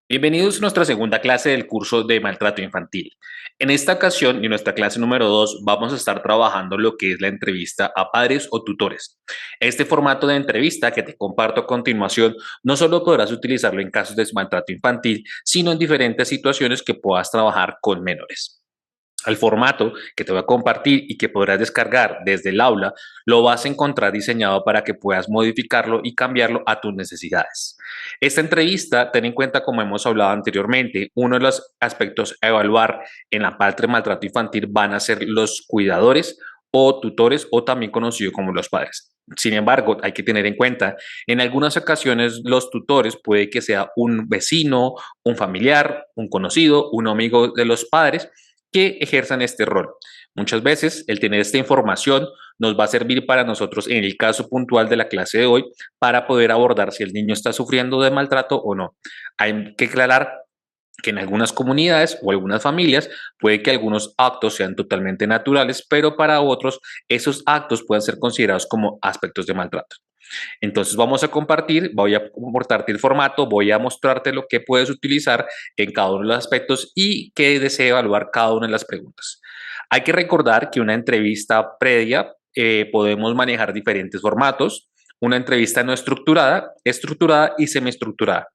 Bienvenidos a nuestra segunda clase del curso de maltrato infantil. En esta ocasión y en nuestra clase número 2 vamos a estar trabajando lo que es la entrevista a padres o tutores. Este formato de entrevista que te comparto a continuación no solo podrás utilizarlo en casos de maltrato infantil, sino en diferentes situaciones que puedas trabajar con menores. Al formato que te voy a compartir y que podrás descargar desde el aula, lo vas a encontrar diseñado para que puedas modificarlo y cambiarlo a tus necesidades. Esta entrevista, ten en cuenta, como hemos hablado anteriormente, uno de los aspectos a evaluar en la parte de maltrato infantil van a ser los cuidadores o tutores o también conocidos como los padres. Sin embargo, hay que tener en cuenta, en algunas ocasiones los tutores puede que sea un vecino, un familiar, un conocido, un amigo de los padres que ejerzan este rol. Muchas veces el tener esta información nos va a servir para nosotros en el caso puntual de la clase de hoy para poder abordar si el niño está sufriendo de maltrato o no. Hay que aclarar que en algunas comunidades o algunas familias puede que algunos actos sean totalmente naturales, pero para otros esos actos pueden ser considerados como aspectos de maltrato. Entonces vamos a compartir, voy a compartirte el formato, voy a mostrarte lo que puedes utilizar en cada uno de los aspectos y qué desea evaluar cada una de las preguntas. Hay que recordar que una entrevista previa podemos manejar diferentes formatos. Una entrevista no estructurada, estructurada y semiestructurada.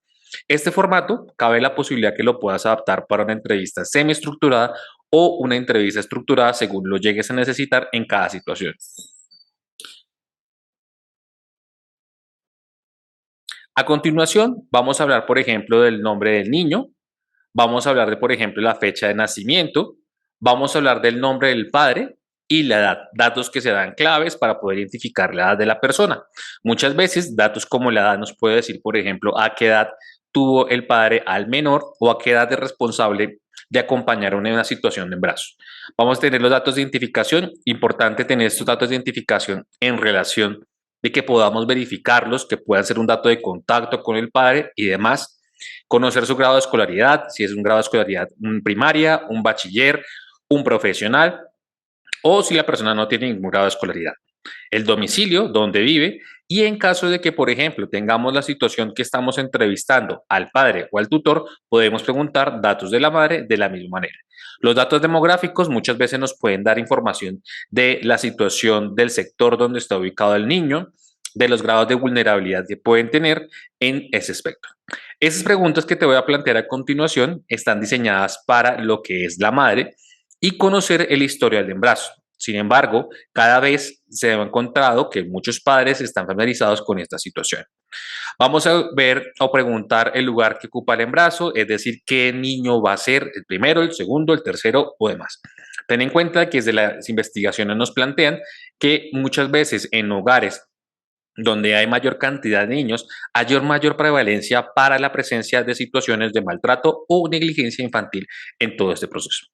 Este formato cabe la posibilidad que lo puedas adaptar para una entrevista semiestructurada o una entrevista estructurada según lo llegues a necesitar en cada situación. A continuación, vamos a hablar, por ejemplo, del nombre del niño, vamos a hablar de, por ejemplo, la fecha de nacimiento, vamos a hablar del nombre del padre y la edad, datos que se dan claves para poder identificar la edad de la persona. Muchas veces, datos como la edad nos puede decir, por ejemplo, a qué edad tuvo el padre al menor o a qué edad es responsable de acompañar en una situación de embarazo. Vamos a tener los datos de identificación, importante tener estos datos de identificación en relación de que podamos verificarlos, que puedan ser un dato de contacto con el padre y demás. Conocer su grado de escolaridad, si es un grado de escolaridad primaria, un bachiller, un profesional, o si la persona no tiene ningún grado de escolaridad. El domicilio, donde vive, y en caso de que, por ejemplo, tengamos la situación que estamos entrevistando al padre o al tutor, podemos preguntar datos de la madre de la misma manera. Los datos demográficos muchas veces nos pueden dar información de la situación del sector donde está ubicado el niño, de los grados de vulnerabilidad que pueden tener en ese aspecto. Esas preguntas que te voy a plantear a continuación están diseñadas para lo que es la madre y conocer el historial de embarazo. Sin embargo, cada vez se ha encontrado que muchos padres están familiarizados con esta situación. Vamos a ver o preguntar el lugar que ocupa el embarazo, es decir, qué niño va a ser el primero, el segundo, el tercero o demás. Ten en cuenta que desde las investigaciones nos plantean que muchas veces en hogares donde hay mayor cantidad de niños, hay mayor prevalencia para la presencia de situaciones de maltrato o negligencia infantil en todo este proceso.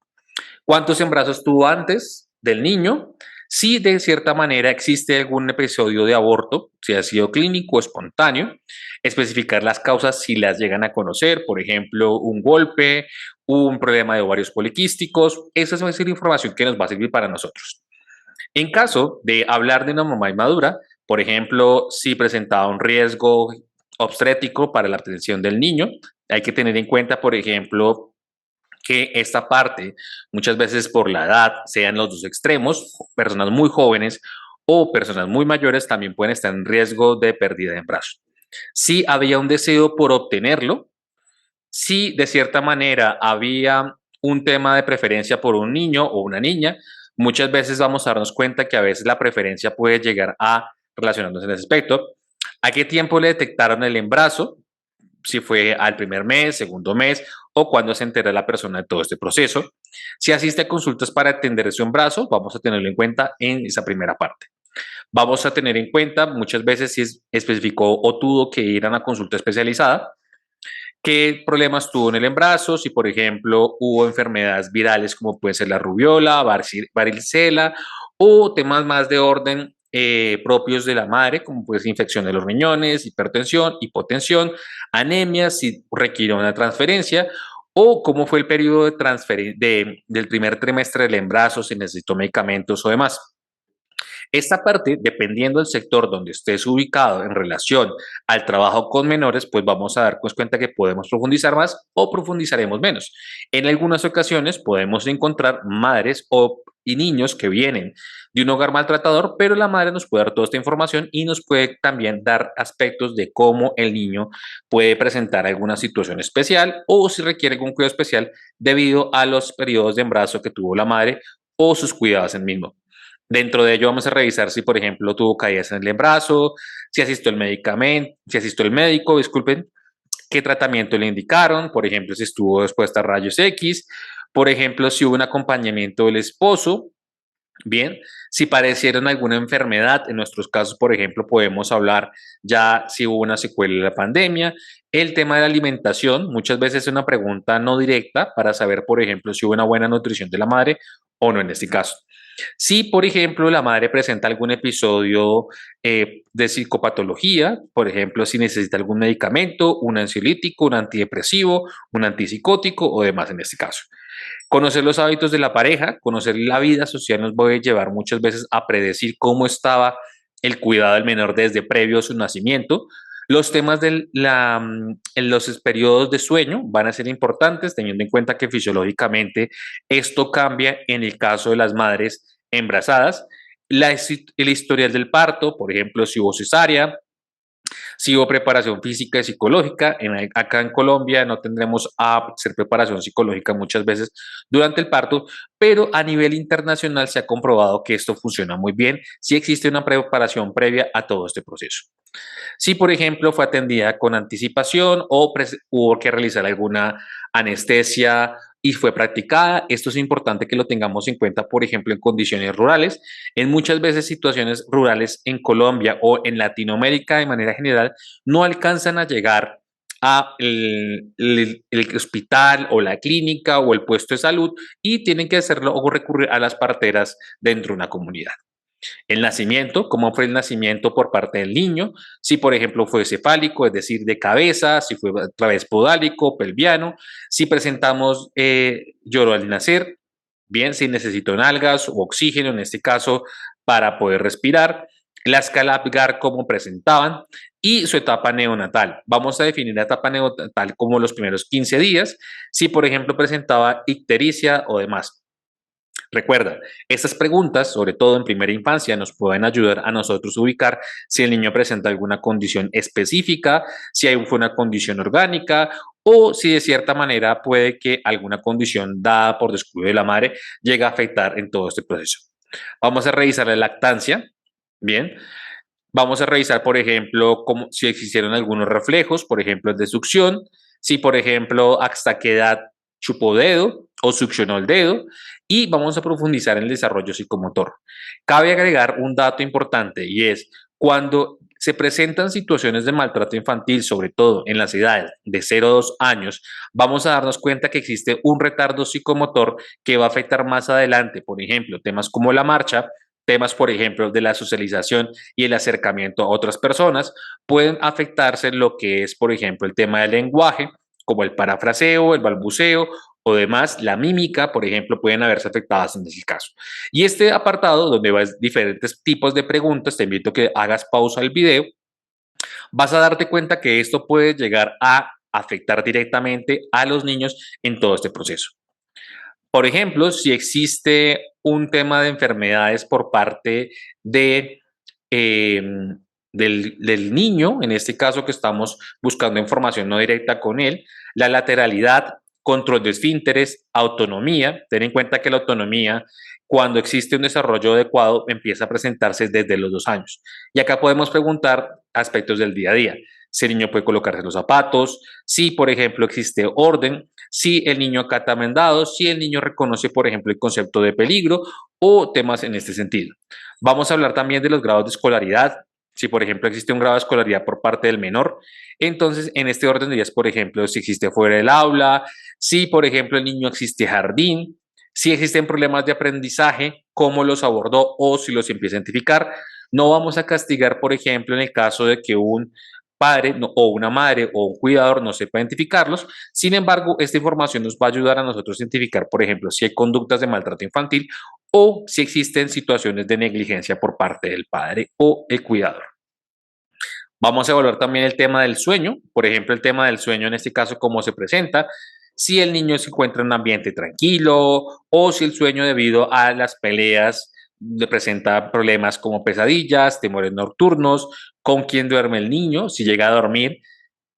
¿Cuántos embarazos tuvo antes del niño? Si de cierta manera existe algún episodio de aborto, si ha sido clínico o espontáneo, especificar las causas si las llegan a conocer, por ejemplo, un golpe, un problema de ovarios poliquísticos, esa va a ser información que nos va a servir para nosotros. En caso de hablar de una mamá inmadura, por ejemplo, si presentaba un riesgo obstétrico para la atención del niño, hay que tener en cuenta, por ejemplo, que esta parte, muchas veces por la edad, sean los dos extremos, personas muy jóvenes o personas muy mayores también pueden estar en riesgo de pérdida de embarazo. Si había un deseo por obtenerlo, si de cierta manera había un tema de preferencia por un niño o una niña, muchas veces vamos a darnos cuenta que a veces la preferencia puede llegar a relacionarnos en ese aspecto. ¿A qué tiempo le detectaron el embarazo? Si fue al primer mes, segundo mes o cuando se entera la persona de todo este proceso. Si asiste a consultas para atender su embarazo, vamos a tenerlo en cuenta en esa primera parte. Vamos a tener en cuenta muchas veces si especificó o tuvo que ir a una consulta especializada, qué problemas tuvo en el embarazo, si por ejemplo hubo enfermedades virales como puede ser la rubiola, varicela o temas más de orden propios de la madre, como puede ser infección de los riñones, hipertensión, hipotensión, anemia, si requiere una transferencia, o cómo fue el periodo del primer trimestre del embarazo, si necesitó medicamentos o demás. Esta parte, dependiendo del sector donde estés ubicado en relación al trabajo con menores, pues vamos a darnos cuenta que podemos profundizar más o profundizaremos menos. En algunas ocasiones podemos encontrar madres y niños que vienen de un hogar maltratador, pero la madre nos puede dar toda esta información y nos puede también dar aspectos de cómo el niño puede presentar alguna situación especial o si requiere algún cuidado especial debido a los periodos de embarazo que tuvo la madre o sus cuidados en mismo. Dentro de ello vamos a revisar si, por ejemplo, tuvo caídas en el embarazo, si asistió el medicamento, si asistió el médico, disculpen, qué tratamiento le indicaron, por ejemplo, si estuvo expuesta a rayos X, por ejemplo, si hubo un acompañamiento del esposo, bien, si padecieron alguna enfermedad, en nuestros casos, por ejemplo, podemos hablar ya si hubo una secuela de la pandemia. El tema de la alimentación, muchas veces es una pregunta no directa para saber, por ejemplo, si hubo una buena nutrición de la madre o no en este caso. Si, por ejemplo, la madre presenta algún episodio de psicopatología, por ejemplo, si necesita algún medicamento, un ansiolítico, un antidepresivo, un antipsicótico o demás en este caso. Conocer los hábitos de la pareja, conocer la vida social nos puede llevar muchas veces a predecir cómo estaba el cuidado del menor desde previo a su nacimiento. Los temas en los periodos de sueño van a ser importantes, teniendo en cuenta que fisiológicamente esto cambia en el caso de las madres embarazadas. El historial del parto, por ejemplo, si hubo cesárea, si hubo preparación física y psicológica. Acá en Colombia no tendremos a hacer preparación psicológica muchas veces durante el parto, pero a nivel internacional se ha comprobado que esto funciona muy bien si existe una preparación previa a todo este proceso. Si, por ejemplo, fue atendida con anticipación o hubo que realizar alguna anestesia y fue practicada, esto es importante que lo tengamos en cuenta, por ejemplo, en condiciones rurales. En muchas veces situaciones rurales en Colombia o en Latinoamérica de manera general no alcanzan a llegar a el hospital o la clínica o el puesto de salud y tienen que hacerlo o recurrir a las parteras dentro de una comunidad. El nacimiento, cómo fue el nacimiento por parte del niño, si por ejemplo fue cefálico, es decir, de cabeza, si fue a través podálico, pelviano, si presentamos lloro al nacer, bien, si necesitó nalgas o oxígeno en este caso para poder respirar, la escala Apgar cómo presentaban y su etapa neonatal. Vamos a definir la etapa neonatal como los primeros 15 días, si por ejemplo presentaba ictericia o demás. Recuerda, estas preguntas, sobre todo en primera infancia, nos pueden ayudar a nosotros a ubicar si el niño presenta alguna condición específica, si fue una condición orgánica o si de cierta manera puede que alguna condición dada por descuido de la madre llegue a afectar en todo este proceso. Vamos a revisar la lactancia, bien. Vamos a revisar, por ejemplo, si existieron algunos reflejos, por ejemplo, el de succión, si, por ejemplo, hasta qué edad chupó dedo o succionó el dedo, y vamos a profundizar en el desarrollo psicomotor. Cabe agregar un dato importante y es cuando se presentan situaciones de maltrato infantil, sobre todo en las edades de 0 a 2 años, vamos a darnos cuenta que existe un retardo psicomotor que va a afectar más adelante, por ejemplo, temas como la marcha, temas, por ejemplo, de la socialización y el acercamiento a otras personas, pueden afectarse lo que es, por ejemplo, el tema del lenguaje, como el parafraseo, el balbuceo o demás, la mímica, por ejemplo, pueden haberse afectadas en ese caso. Y este apartado, donde vas diferentes tipos de preguntas, te invito a que hagas pausa al video, vas a darte cuenta que esto puede llegar a afectar directamente a los niños en todo este proceso. Por ejemplo, si existe un tema de enfermedades por parte de, eh, del niño, en este caso que estamos buscando información no directa con él, la lateralidad, control de esfínteres, autonomía. Ten en cuenta que la autonomía, cuando existe un desarrollo adecuado, empieza a presentarse desde los 2 años. Y acá podemos preguntar aspectos del día a día. Si el niño puede colocarse los zapatos, si, por ejemplo, existe orden, si el niño acata mandados, si el niño reconoce, por ejemplo, el concepto de peligro o temas en este sentido. Vamos a hablar también de los grados de escolaridad. Si, por ejemplo, existe un grado de escolaridad por parte del menor, entonces en este orden de días, por ejemplo, si existe fuera del aula, si, por ejemplo, el niño existe jardín, si existen problemas de aprendizaje, cómo los abordó o si los empieza a identificar. No vamos a castigar, por ejemplo, en el caso de que un padre o una madre o un cuidador no sepa identificarlos. Sin embargo, esta información nos va a ayudar a nosotros a identificar, por ejemplo, si hay conductas de maltrato infantil o si existen situaciones de negligencia por parte del padre o el cuidador. Vamos a evaluar también el tema del sueño, por ejemplo, el tema del sueño en este caso, cómo se presenta, si el niño se encuentra en un ambiente tranquilo o si el sueño debido a las peleas le presenta problemas como pesadillas, temores nocturnos, con quién duerme el niño, si llega a dormir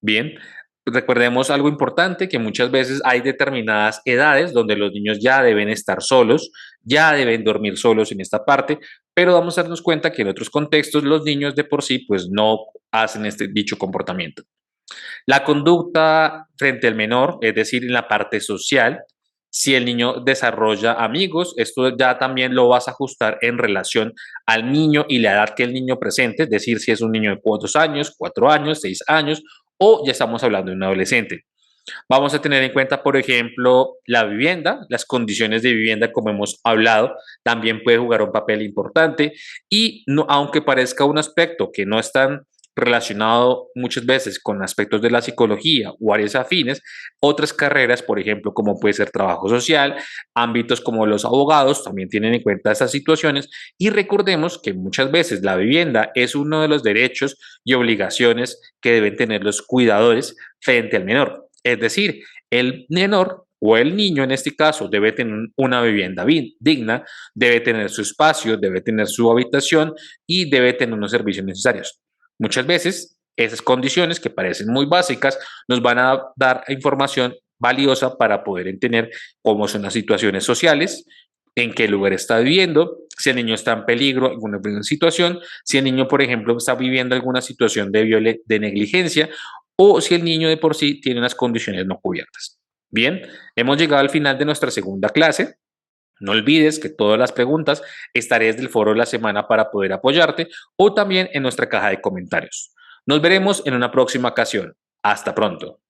bien. Recordemos algo importante, que muchas veces hay determinadas edades donde los niños ya deben estar solos, ya deben dormir solos en esta parte, pero vamos a darnos cuenta que en otros contextos los niños de por sí pues no hacen este dicho comportamiento. La conducta frente al menor, es decir, en la parte social, si el niño desarrolla amigos, esto ya también lo vas a ajustar en relación al niño y la edad que el niño presente, es decir, si es un niño de 2 años, 4 años, 6 años, o ya estamos hablando de un adolescente. Vamos a tener en cuenta, por ejemplo, la vivienda, las condiciones de vivienda, como hemos hablado, también puede jugar un papel importante y no, aunque parezca un aspecto que no es tan relacionado muchas veces con aspectos de la psicología o áreas afines, otras carreras, por ejemplo, como puede ser trabajo social, ámbitos como los abogados, también tienen en cuenta esas situaciones y recordemos que muchas veces la vivienda es uno de los derechos y obligaciones que deben tener los cuidadores frente al menor. Es decir, el menor o el niño en este caso debe tener una vivienda digna, debe tener su espacio, debe tener su habitación y debe tener unos servicios necesarios. Muchas veces esas condiciones que parecen muy básicas nos van a dar información valiosa para poder entender cómo son las situaciones sociales, en qué lugar está viviendo, si el niño está en peligro, alguna situación, si el niño, por ejemplo, está viviendo alguna situación de negligencia o si el niño de por sí tiene unas condiciones no cubiertas. Bien, hemos llegado al final de nuestra segunda clase. No olvides que todas las preguntas estaré desde el foro de la semana para poder apoyarte o también en nuestra caja de comentarios. Nos veremos en una próxima ocasión. Hasta pronto.